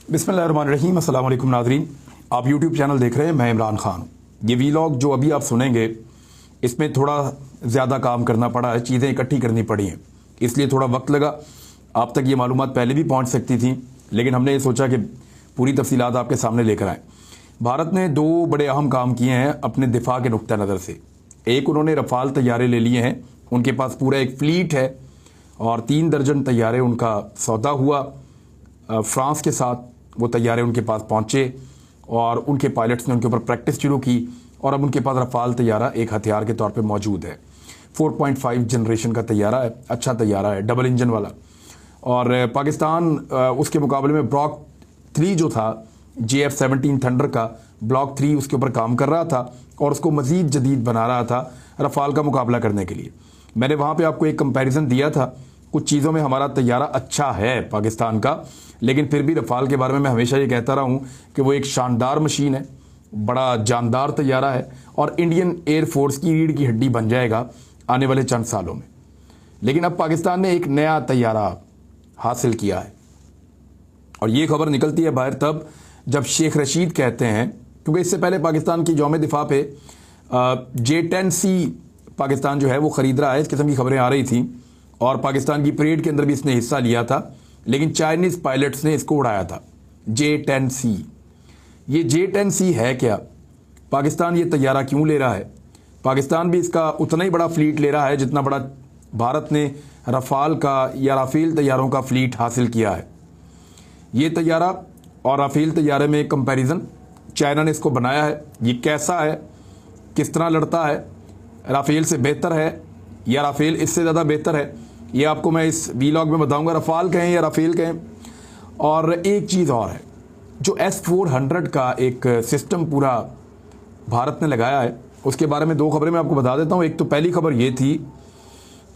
बिस्मिल्लाहिर्रहमानिर्रहीम। अस्सलाम वालेकुम नाज़रीन, आप यूट्यूब चैनल देख रहे हैं। मैं इमरान खान। ये वीलॉग जो अभी आप सुनेंगे इसमें थोड़ा ज़्यादा काम करना पड़ा है, चीज़ें इकट्ठी करनी पड़ी हैं, इसलिए थोड़ा वक्त लगा। आप तक ये मालूमात पहले भी पहुंच सकती थी, लेकिन हमने ये सोचा कि पूरी तफसीलात आपके सामने लेकर आएँ। भारत ने दो बड़े अहम काम किए हैं अपने दिफा के नुक्ता नज़र से। एक, उन्होंने रफ़ाल तैयारे ले लिए हैं, उनके पास पूरा एक फ़्लीट है और 3 दर्जन तैयारे उनका सौदा हुआ फ्रांस के साथ। वो तैयारे उनके पास पहुंचे और उनके पायलट्स ने उनके ऊपर प्रैक्टिस शुरू की और अब उनके पास रफ़ाल तैयारा एक हथियार के तौर पे मौजूद है। 4.5 जनरेशन का तैयारा है, अच्छा तैयारा है, डबल इंजन वाला। और पाकिस्तान उसके मुकाबले में ब्लॉक 3 जो था JF-17 थंडर का, ब्लॉक 3 उसके ऊपर काम कर रहा था और उसको मज़ीद जदीद बना रहा था रफ़ाल का मुकाबला करने के लिए। मैंने वहाँ पे आपको एक कंपैरिजन दिया था। कुछ चीज़ों में हमारा तैयारा अच्छा है पाकिस्तान का, लेकिन फिर भी रफ़ाल के बारे में मैं हमेशा ये कहता रहा हूँ कि वो एक शानदार मशीन है, बड़ा जानदार तैयारा है और इंडियन एयरफोर्स की रीढ़ की हड्डी बन जाएगा आने वाले चंद सालों में। लेकिन अब पाकिस्तान ने एक नया तैयारा हासिल किया है और ये खबर निकलती है बाहर तब जब शेख रशीद कहते हैं, क्योंकि इससे पहले पाकिस्तान की यौम दिफा पे J-10C पाकिस्तान जो है वो ख़रीद रहा है, इस किस्म की खबरें आ रही थी और पाकिस्तान की परेड के अंदर भी इसने हिस्सा लिया था, लेकिन चाइनीज़ पायलट्स ने इसको उड़ाया था। J-10C, ये J-10C है क्या? पाकिस्तान ये तैयारा क्यों ले रहा है? पाकिस्तान भी इसका उतना ही बड़ा फ्लीट ले रहा है जितना बड़ा भारत ने रफ़ाल का या राफेल तैयारों का फ्लीट हासिल किया है। ये तैयारा और राफेल तैयारे में एक कंपैरिजन, चाइना ने इसको बनाया है, ये कैसा है, किस तरह लड़ता है, राफेल से बेहतर है या राफेल इससे ज़्यादा बेहतर है, ये आपको मैं इस वीलॉग में बताऊंगा। रफ़ाल कहें या राफेल कहें। और एक चीज़ और है, जो S-400 का एक सिस्टम पूरा भारत ने लगाया है, उसके बारे में 2 खबरें मैं आपको बता देता हूँ। एक तो पहली खबर ये थी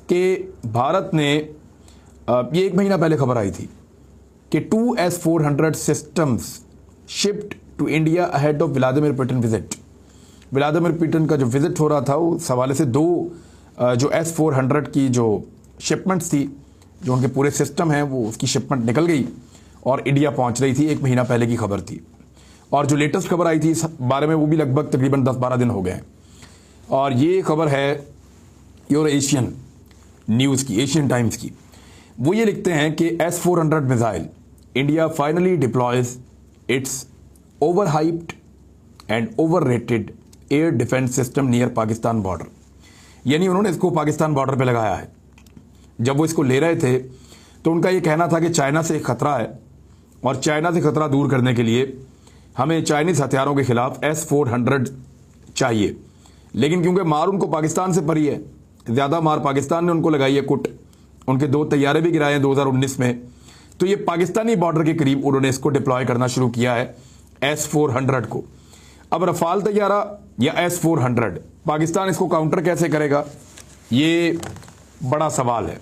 कि भारत ने ये 1 महीना पहले खबर आई थी कि 2 S-400 systems shipped to India ahead of Vladimir Putin visit. Vladimir Putin का जो विजिट हो रहा था उस हवाले से 2 जो S-400 की जो शिपमेंट्स थी, जो उनके पूरे सिस्टम हैं, वो उसकी शिपमेंट निकल गई और इंडिया पहुंच रही थी। 1 महीना पहले की खबर थी और जो लेटेस्ट खबर आई थी इस बारे में वो भी लगभग तकरीबन 10-12 दिन हो गए हैं। और ये खबर है योर एशियन न्यूज़ की, एशियन टाइम्स की। वो ये लिखते हैं कि S-400 missile India finally deploys it's overhyped and overrated air defence system near Pakistan border. यानी उन्होंने इसको पाकिस्तान बॉर्डर पे लगाया है। जब वो इसको ले रहे थे तो उनका ये कहना था कि चाइना से एक खतरा है और चाइना से खतरा दूर करने के लिए हमें चाइनीज़ हथियारों के खिलाफ S-400 चाहिए। लेकिन क्योंकि मार उनको पाकिस्तान से पड़ी है, ज़्यादा मार पाकिस्तान ने उनको लगाई है, कुट उनके 2 तैयारे भी गिराए हैं 2019 में, तो ये पाकिस्तानी बॉर्डर के करीब उन्होंने इसको डिप्लॉय करना शुरू किया है S-400 को। अब रफ़ाल तैयारा या S-400, पाकिस्तान इसको काउंटर कैसे करेगा, ये बड़ा सवाल है।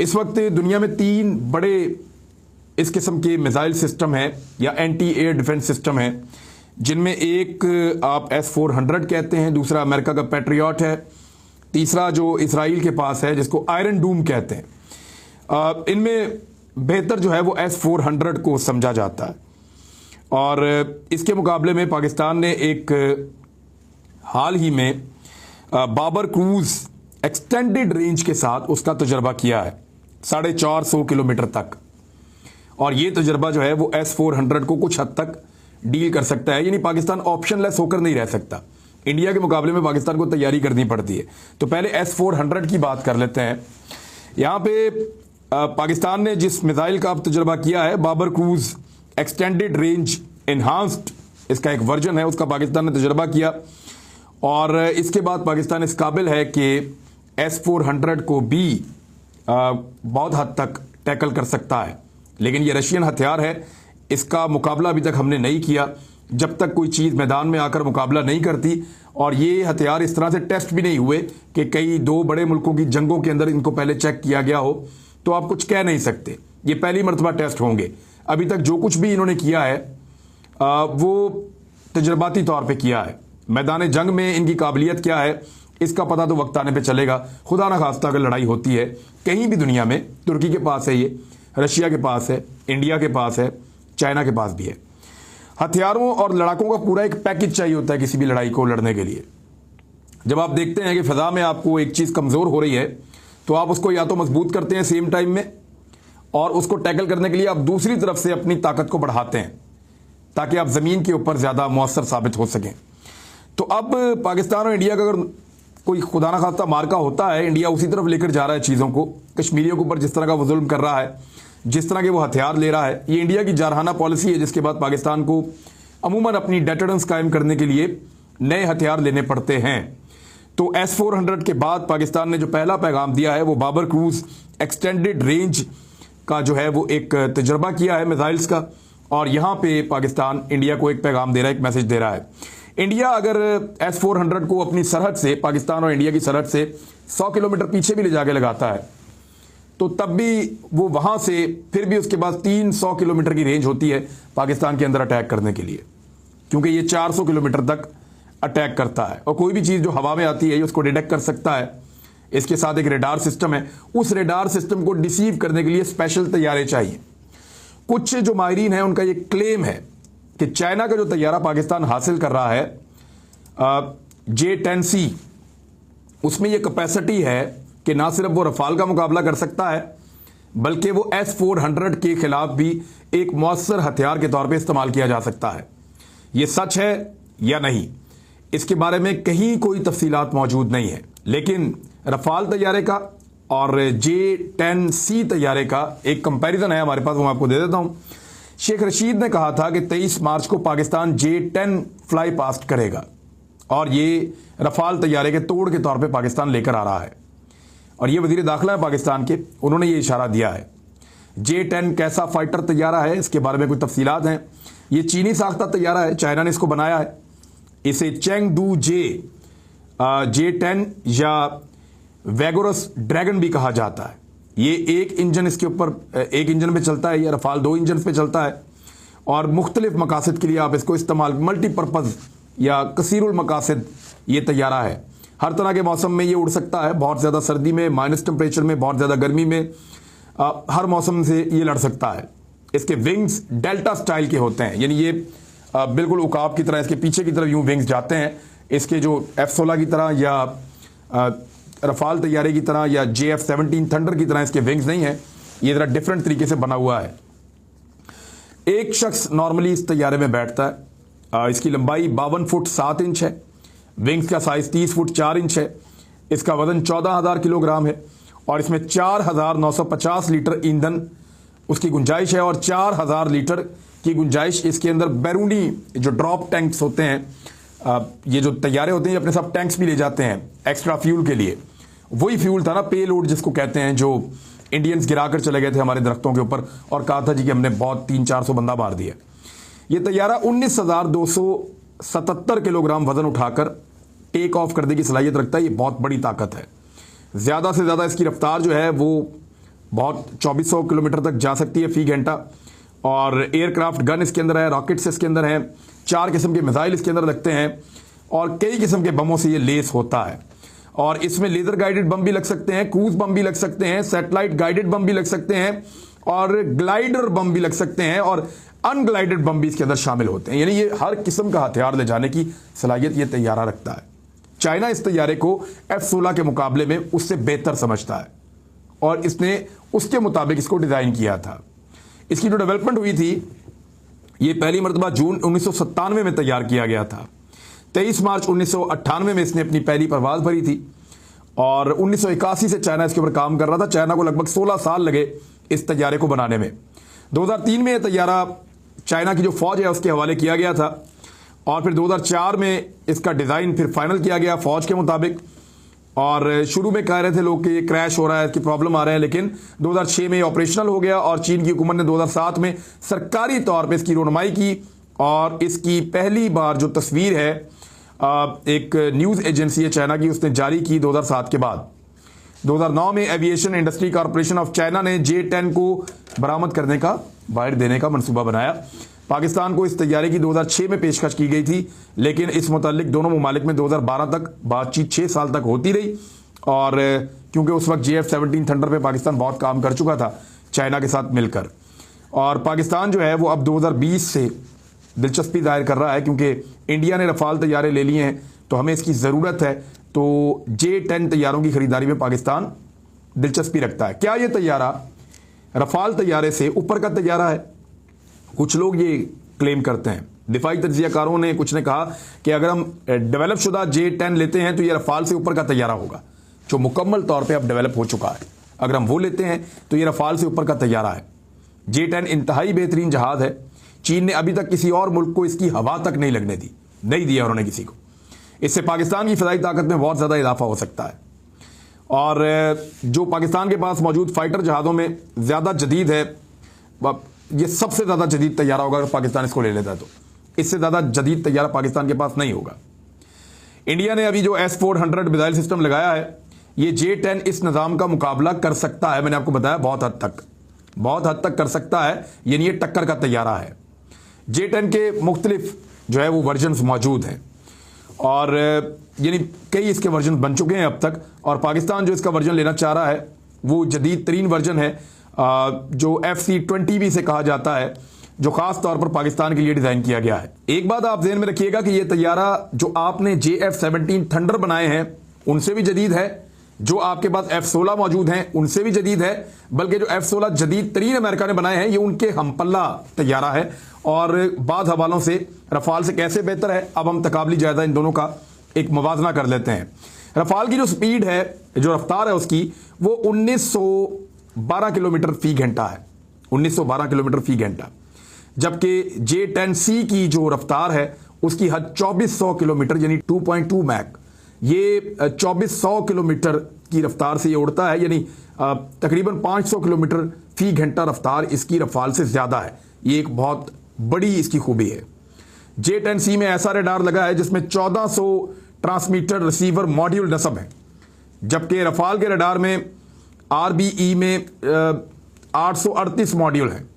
इस वक्त दुनिया में 3 बड़े इस किस्म के मिसाइल सिस्टम हैं या एंटी एयर डिफेंस सिस्टम हैं, जिनमें एक आप S-400 कहते हैं, दूसरा अमेरिका का पैट्रियट है, तीसरा जो इसराइल के पास है जिसको आयरन डूम कहते हैं। इनमें बेहतर जो है वो S-400 को समझा जाता है और इसके मुकाबले में पाकिस्तान ने एक हाल ही में बाबर क्रूज एक्सटेंडेड रेंज के साथ उसका तजर्बा किया है 450 किलोमीटर तक। और ये तजर्बा जो है वो S-400 को कुछ हद तक डील कर सकता है, यानी पाकिस्तान ऑप्शनलेस होकर नहीं रह सकता। इंडिया के मुकाबले में पाकिस्तान को तैयारी करनी पड़ती है। तो पहले S-400 की बात कर लेते हैं। यहाँ पे पाकिस्तान ने जिस मिसाइल का अब तजर्बा किया है, Babur cruise extended range enhanced, इसका एक वर्जन है, उसका पाकिस्तान ने तजर्बा किया और इसके बाद पाकिस्तान इस काबिल है कि S-400 को भी बहुत हद तक टैकल कर सकता है। लेकिन ये रशियन हथियार है, इसका मुकाबला अभी तक हमने नहीं किया। जब तक कोई चीज़ मैदान में आकर मुकाबला नहीं करती और ये हथियार इस तरह से टेस्ट भी नहीं हुए कि कई 2 बड़े मुल्कों की जंगों के अंदर इनको पहले चेक किया गया हो, तो आप कुछ कह नहीं सकते। ये पहली मरतबा टेस्ट होंगे। अभी तक जो कुछ भी इन्होंने किया है वो तजर्बाती तौर पे किया है। मैदान जंग में इनकी काबिलियत क्या है इसका पता तो वक्त आने पे चलेगा। खुदा न खास्ता अगर लड़ाई होती है कहीं भी दुनिया में, तुर्की के पास है, ये रशिया के पास है, इंडिया के पास है, चाइना के पास भी है। हथियारों और लड़ाकों का पूरा एक पैकेज चाहिए होता है किसी भी लड़ाई को लड़ने के लिए। जब आप देखते हैं कि फिजा में आपको एक चीज कमजोर हो रही है तो आप उसको या तो मजबूत करते हैं सेम टाइम में, और उसको टैकल करने के लिए आप दूसरी तरफ से अपनी ताकत को बढ़ाते हैं ताकि आप जमीन के ऊपर ज्यादा मुअस्सर साबित हो सकें। तो अब पाकिस्तान और इंडिया का अगर कोई खुदा ना खास्ता मार्का होता है, इंडिया उसी तरफ लेकर जा रहा है चीजों को। कश्मीरियों के ऊपर जिस तरह का वो जुल्म कर रहा है, जिस तरह के वो हथियार ले रहा है, ये इंडिया की जारहाना पॉलिसी है, जिसके बाद पाकिस्तान को अमूमन अपनी डेटरेंस कायम करने के लिए नए हथियार लेने पड़ते हैं। तो S-400 के बाद पाकिस्तान ने जो पहला पैगाम दिया है वो बाबर क्रूज एक्सटेंडेड रेंज का जो है वो एक तजर्बा किया है मिसाइल्स का, और यहां पे पाकिस्तान इंडिया को एक पैगाम दे रहा है, एक मैसेज दे रहा है। इंडिया अगर S-400 को अपनी सरहद से, पाकिस्तान और इंडिया की सरहद से 100 किलोमीटर पीछे भी ले जाके लगाता है तो तब भी वो वहां से फिर भी उसके पास 300 किलोमीटर की रेंज होती है पाकिस्तान के अंदर अटैक करने के लिए, क्योंकि ये 400 किलोमीटर तक अटैक करता है। और कोई भी चीज जो हवा में आती है उसको डिटेक्ट कर सकता है। इसके साथ एक रेडार सिस्टम है, उस रेडार सिस्टम को डिसीव करने के लिए स्पेशल तैयारे चाहिए। कुछ जो माहिरीन है उनका ये क्लेम है कि चाइना का जो तैयारा पाकिस्तान हासिल कर रहा है J-10C, उसमें यह कैपेसिटी है कि ना सिर्फ वो रफाल का मुकाबला कर सकता है बल्कि वो S-400 के खिलाफ भी एक मौसर हथियार के तौर पे इस्तेमाल किया जा सकता है। ये सच है या नहीं, इसके बारे में कहीं कोई तफसीलात मौजूद नहीं है, लेकिन रफाल तैयारे का और J-10C तैयारे का एक कंपैरिजन है हमारे पास, वो मैं आपको दे देता हूं। शेख रशीद ने कहा था कि 23 मार्च को पाकिस्तान J-10 फ्लाई पास्ट करेगा और ये रफाल तैयारे के तोड़ के तौर पे पाकिस्तान लेकर आ रहा है। और ये वजीर दाखिला है पाकिस्तान के, उन्होंने ये इशारा दिया है। J-10 कैसा फाइटर तैयारा है इसके बारे में कुछ तफसीलात हैं। ये चीनी साख्ता तैयारा है, चाइना ने इसको बनाया है। इसे चेंगडू J-10 या वैगोरस ड्रैगन भी कहा जाता है। ये एक इंजन इसके ऊपर, एक इंजन पे चलता है, या रफाल 2 इंजन पे चलता है और मुख्तलिफ मकासद के लिए आप इसको इस्तेमाल, मल्टीपर्पज या कसीरुल मकासद ये तैयारा है। हर तरह के मौसम में ये उड़ सकता है, बहुत ज़्यादा सर्दी में, माइनस टेम्परेचर में, बहुत ज़्यादा गर्मी में, हर मौसम से ये लड़ सकता है। इसके विंग्स डेल्टा स्टाइल के होते हैं, यानी ये बिल्कुल उकाब की तरह इसके पीछे की तरफ यूं विंग्स जाते हैं। इसके जो F-16 की तरह या रफाल तैयारे की तरह या JF-17 थंडर की तरह इसके विंग्स नहीं है, ये जरा डिफरेंट तरीके से बना हुआ है। एक शख्स नॉर्मली इस तैयारे में बैठता है। इसकी लंबाई 52 फुट 7 इंच है, विंग्स का साइज 30 फुट 4 इंच है, इसका वजन 14,000 किलोग्राम है और इसमें 4,950 लीटर ईंधन उसकी गुंजाइश है और 4,000 लीटर की गुंजाइश इसके अंदर बैरूनी जो ड्रॉप टैंक्स होते हैं, ये जो तैयारे होते हैं अपने साथ टैंक्स भी ले जाते हैं एक्स्ट्रा फ्यूल के लिए। वही फ्यूल था ना, पे लोड जिसको कहते हैं, जो इंडियंस गिराकर चले गए थे हमारे दरख्तों के ऊपर और कहा था जी कि हमने बहुत 300-400 बंदा मार दिया। ये तैयारा 19,277 किलोग्राम वजन उठाकर टेक ऑफ करने की सलाहियत रखता है। ये बहुत बड़ी ताकत है। ज्यादा से ज्यादा इसकी रफ्तार जो है वो बहुत 2400 किलोमीटर तक जा सकती है फी घंटा। और एयरक्राफ्ट गन इसके अंदर है, रॉकेट्स इसके अंदर हैं, 4 किस्म के मिसाइल इसके अंदर लगते हैं और कई किस्म के बमों से ये लेस होता है। और इसमें लेजर गाइडेड बम भी लग सकते हैं, क्रूज बम भी लग सकते हैं, सैटेलाइट गाइडेड बम भी लग सकते हैं और ग्लाइडर बम भी लग सकते हैं और अनग्लाइडेड बम भी इसके अंदर शामिल होते हैं। यानी ये हर किस्म का हथियार ले जाने की सलाहियत ये तैयारा रखता है। चाइना इस तैयारे को F-16 के मुकाबले में उससे बेहतर समझता है और इसने उसके मुताबिक इसको डिजाइन किया था। इसकी जो डेवलपमेंट हुई थी ये पहली मरतबा जून 1997 में तैयार किया गया था। 23 मार्च 1998 में इसने अपनी पहली परवाज भरी थी और 1981 से चाइना इसके ऊपर काम कर रहा था। चाइना को लगभग 16 साल लगे इस तैयारे को बनाने में। 2003 में यह तैयारा चाइना की जो फौज है उसके हवाले किया गया था और फिर 2004 में इसका डिजाइन फिर फाइनल किया गया फौज के मुताबिक। और शुरू में कह रहे थे लोग कि ये क्रैश हो रहा है, इसकी प्रॉब्लम आ रहे हैं, लेकिन 2006 में ऑपरेशनल हो गया और चीन की हुकूमत ने 2007 में सरकारी तौर पे इसकी रोनुमाई की और इसकी पहली बार जो तस्वीर है एक न्यूज एजेंसी है चाइना की उसने जारी की 2007 के बाद। 2009 में aviation industry corporation of China ने J-10 को बरामद करने का, बाहर देने का मंसूबा बनाया। पाकिस्तान को इस तैयारे की 2006 में पेशकश की गई थी, लेकिन इस मुतालिक दोनों ममालिक में 2012 तक बातचीत 6 साल तक होती रही और क्योंकि उस वक्त JF-17 थंडर पे पाकिस्तान बहुत काम कर चुका था चाइना के साथ मिलकर। और पाकिस्तान जो है वो अब 2020 से दिलचस्पी जाहिर कर रहा है, क्योंकि इंडिया ने रफाल तैयारे ले लिए हैं तो हमें इसकी ज़रूरत है। तो J-10 तैयारों की खरीदारी में पाकिस्तान दिलचस्पी रखता है। क्या ये तैयारा रफाल तैयारे से ऊपर का तैयारा है? कुछ लोग ये क्लेम करते हैं। दिफाई तज्जियाकारों ने कुछ ने कहा कि अगर हम डेवलप शुदा J-10 लेते हैं तो ये रफाल से ऊपर का तैयारा होगा, जो मुकम्मल तौर पे अब डेवलप हो चुका है। अगर हम वो लेते हैं तो ये रफाल से ऊपर का तैयारा है। J-10 इंतहाई बेहतरीन जहाज है। चीन ने अभी तक किसी और मुल्क को इसकी हवा तक नहीं लगने दी, नहीं दिया उन्होंने किसी को। इससे पाकिस्तान की फ़िज़ाई ताकत में बहुत ज़्यादा इजाफा हो सकता है। और जो पाकिस्तान के पास मौजूद फाइटर जहाज़ों में ज़्यादा जदीद है, ये सबसे ज़्यादा जदीद तैयारा होगा अगर पाकिस्तान इसको ले लेता है। तो इससे ज़्यादा जदीद तैयारा पाकिस्तान के पास नहीं होगा। इंडिया ने अभी जो S-400 मिसाइल सिस्टम लगाया है, ये J-10 इस निज़ाम का मुकाबला कर सकता है। मैंने आपको बताया बहुत हद तक कर सकता है, यानी ये टक्कर का तैयारा है। J-10 के मुख्तलिफ जो है वो वर्जन्स मौजूद हैं और यानी कई इसके वर्जन बन चुके हैं अब तक। और पाकिस्तान जो इसका वर्जन लेना चाह रहा है वो जदीद तरीन वर्जन है, जो FC-20 भी से कहा जाता है, जो खास तौर पर पाकिस्तान के लिए डिजाइन किया गया है। एक बात आप ध्यान में रखिएगा कि यह तैयारा जो आपने JF-17 थंडर बनाए हैं उनसे भी जदीद है, जो आपके पास F-16 मौजूद हैं उनसे भी जदीद है, बल्कि जो F-16 जदीद तरीन अमेरिका ने बनाए हैं ये उनके हमपल्ला तैयारा है। और बाद हवालों से रफाल से कैसे बेहतर है, अब हम तकाबली जायजा इन दोनों का एक मुवाजना कर लेते हैं। रफाल की जो स्पीड है, जो रफ्तार है उसकी, वो 1912 किलोमीटर फी घंटा है, 1912 किलोमीटर फी घंटा। जबकि J-10C की जो रफ्तार है उसकी हद 2400 किलोमीटर यानी 2.2 मैक, ये 2400 किलोमीटर की रफ्तार से ये उड़ता है, यानी तकरीबन 500 किलोमीटर फी घंटा रफ्तार इसकी रफाल से ज़्यादा है। ये एक बहुत बड़ी इसकी खूबी है। J-10C में ऐसा रडार लगा है जिसमें 1400 ट्रांसमीटर रिसीवर मॉड्यूल नस्ब है, जबकि रफाल के रडार में RBE में 838 मॉड्यूल हैं,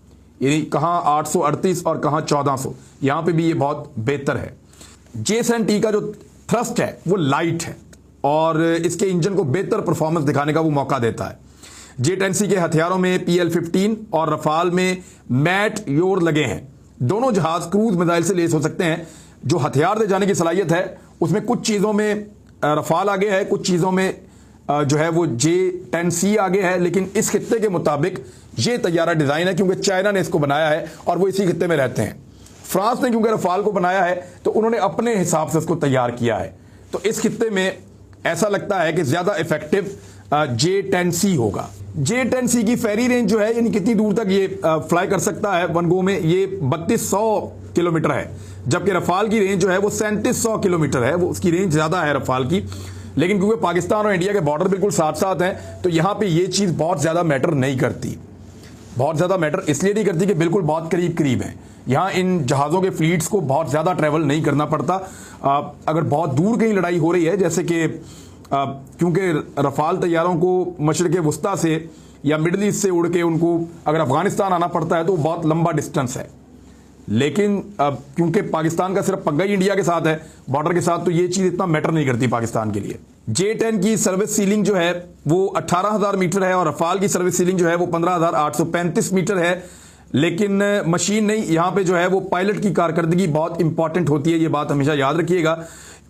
यानी कहाँ 838 और कहाँ 1400। यहाँ पे भी ये बहुत बेहतर है। J-10T का जो थ्रस्ट है वो लाइट है और इसके इंजन को बेहतर परफॉर्मेंस दिखाने का वो मौका देता है। J-10C के हथियारों में PL-15 और रफाल में मैट योर लगे हैं। दोनों जहाज क्रूज मिसाइल से लेस हो सकते हैं। जो हथियार दे जाने की सलाहियत है उसमें कुछ चीज़ों में रफाल आगे है, कुछ चीज़ों में जो है वो J-10C आगे है। लेकिन इस खित्ते के मुताबिक ये तैयारा डिज़ाइन है क्योंकि चाइना ने इसको बनाया है और वो इसी खित्ते में रहते हैं। फ्रांस ने क्योंकि रफाल को बनाया है तो उन्होंने अपने हिसाब से इसको तैयार किया है। तो इस खित्ते में ऐसा लगता है कि ज़्यादा इफेक्टिव J-10C होगा। J-10C की फेरी रेंज जो है, यानी कितनी दूर तक ये फ्लाई कर सकता है वन गो में, ये 3200 किलोमीटर है, जबकि रफाल की रेंज जो है वो 3700 किलोमीटर है। वो उसकी रेंज ज़्यादा है रफाल की। लेकिन क्योंकि पाकिस्तान और इंडिया के बॉर्डर बिल्कुल साथ साथ हैं तो यहाँ पे ये चीज़ बहुत ज़्यादा मैटर नहीं करती। बहुत ज़्यादा मैटर इसलिए नहीं करती कि बिल्कुल बहुत करीब करीब है। यहाँ इन जहाज़ों के फ्लीट्स को बहुत ज़्यादा ट्रैवल नहीं करना पड़ता। अगर बहुत दूर कहीं लड़ाई हो रही है, जैसे कि क्योंकि रफाल तैयारों को मशरिक़ वस्ता से या मिडल ईस्ट से उड़ के उनको अगर अफगानिस्तान आना पड़ता है तो बहुत लंबा डिस्टेंस है। लेकिन क्योंकि पाकिस्तान का सिर्फ पंगा ही इंडिया के साथ है, बॉर्डर के साथ, तो ये चीज़ इतना मैटर नहीं करती पाकिस्तान के लिए। J-10 की सर्विस सीलिंग जो है वो 18,000 मीटर है और रफाल की सर्विस सीलिंग जो है वो 15,835 मीटर है। लेकिन मशीन नहीं, यहाँ पे जो है वो पायलट की कारकर्दगी बहुत इंपॉर्टेंट होती है। ये बात हमेशा याद रखिएगा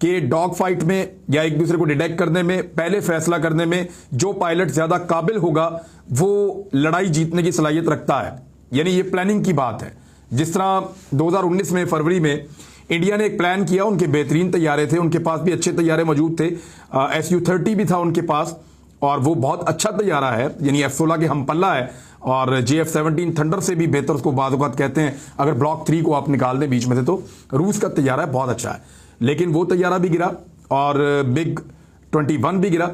कि डॉग फाइट में या एक दूसरे को डिटेक्ट करने में, पहले फैसला करने में जो पायलट ज़्यादा काबिल होगा वो लड़ाई जीतने की सलाहियत रखता है। यानी ये प्लानिंग की बात है। जिस तरह 2019 में फरवरी में इंडिया ने एक प्लान किया, उनके बेहतरीन तैयारे थे, उनके पास भी अच्छे तैयारे मौजूद थे। Su-30 भी था उनके पास और वो बहुत अच्छा तैयारा है, यानी F-16 के हम पल्ला है और JF-17 थंडर से भी बेहतर उसको बाज़ औक़ात कहते हैं। अगर ब्लॉक 3 को आप निकाल दें बीच में से तो रूस का तैयारा है, बहुत अच्छा है। लेकिन वो तैयारा भी गिरा और MiG-21 भी गिरा,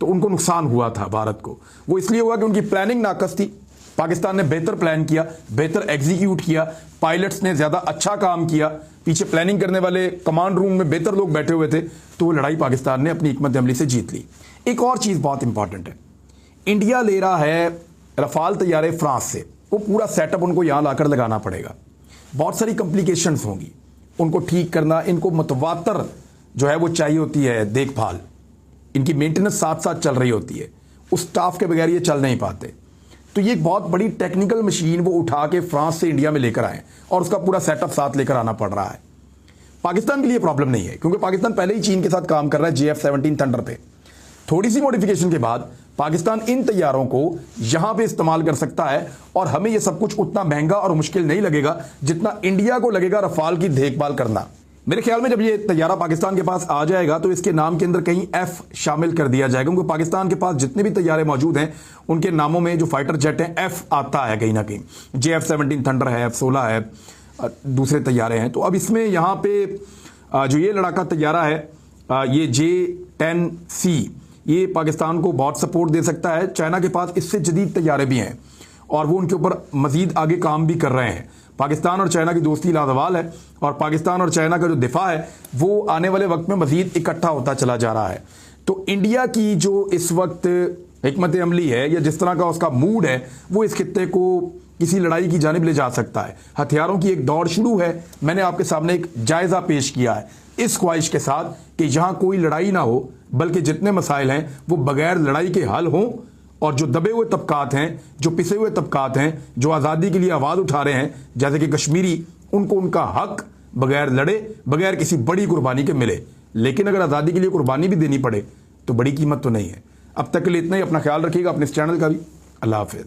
तो उनको नुकसान हुआ था भारत को। वो इसलिए हुआ कि उनकी प्लानिंग नाकस थी। पाकिस्तान ने बेहतर प्लान किया, बेहतर एग्जीक्यूट किया, पायलट्स ने ज़्यादा अच्छा काम किया, पीछे प्लानिंग करने वाले कमांड रूम में बेहतर लोग बैठे हुए थे, तो वो लड़ाई पाकिस्तान ने अपनी हिकमत अमली से जीत ली। एक और चीज़ बहुत इंपॉर्टेंट है, इंडिया ले रहा है रफाल तैयारे फ्रांस से, वो पूरा सेटअप उनको यहाँ लाकर लगाना पड़ेगा। बहुत सारी कॉम्प्लिकेशंस होंगी, उनको ठीक करना, इनको मुतवातर जो है वो चाहिए होती है देखभाल, इनकी मेंटेनेंस साथ साथ चल रही होती है। उस स्टाफ के बगैर ये चल नहीं पाते। तो ये एक बहुत बड़ी टेक्निकल मशीन वो उठा के फ्रांस से इंडिया में लेकर आए और उसका पूरा सेटअप साथ लेकर आना पड़ रहा है। पाकिस्तान के लिए प्रॉब्लम नहीं है क्योंकि पाकिस्तान पहले ही चीन के साथ काम कर रहा है JF-17 थंडर पे। थोड़ी सी मॉडिफिकेशन के बाद पाकिस्तान इन तैयारों को यहां पे इस्तेमाल कर सकता है और हमें यह सब कुछ उतना महंगा और मुश्किल नहीं लगेगा जितना इंडिया को लगेगा रफाल की देखभाल करना। मेरे ख्याल में जब ये तैयारा पाकिस्तान के पास आ जाएगा तो इसके नाम के अंदर कहीं F शामिल कर दिया जाएगा, क्योंकि पाकिस्तान के पास जितने भी तैयारे मौजूद हैं उनके नामों में जो फाइटर जेट हैं F आता है कहीं ना कहीं। JF-17 थंडर है, F-16 है, दूसरे तैयारे हैं। तो अब इसमें यहाँ पे जो ये लड़ाका तैयारा है ये J-10C, ये पाकिस्तान को बहुत सपोर्ट दे सकता है। चाइना के पास इससे जदीद तैयारे भी हैं और वो उनके ऊपर मजीद आगे काम भी कर रहे हैं। पाकिस्तान और चाइना की दोस्ती लाजवाल है और पाकिस्तान और चाइना का जो दिफा है वो आने वाले वक्त में मजीद इकट्ठा होता चला जा रहा है। तो इंडिया की जो इस वक्त हिकमत अमली है या जिस तरह का उसका मूड है वो इस खित्ते को किसी लड़ाई की जानिब ले जा सकता है। हथियारों की एक दौड़ शुरू है। मैंने आपके सामने एक जायजा पेश किया है इस ख्वाहिश के साथ कि यहां कोई लड़ाई ना हो, बल्कि जितने मसाइल हैं वो बगैर लड़ाई के हल हों और जो दबे हुए तबकात हैं, जो पिसे हुए तबकात हैं, जो आज़ादी के लिए आवाज़ उठा रहे हैं जैसे कि कश्मीरी, उनको उनका हक बगैर लड़े, बगैर किसी बड़ी कुर्बानी के मिले। लेकिन अगर आज़ादी के लिए कुर्बानी भी देनी पड़े तो बड़ी कीमत तो नहीं है। अब तक के लिए इतना ही। अपना ख्याल रखिएगा, अपने इस चैनल का भी। अल्लाह हाफिज़।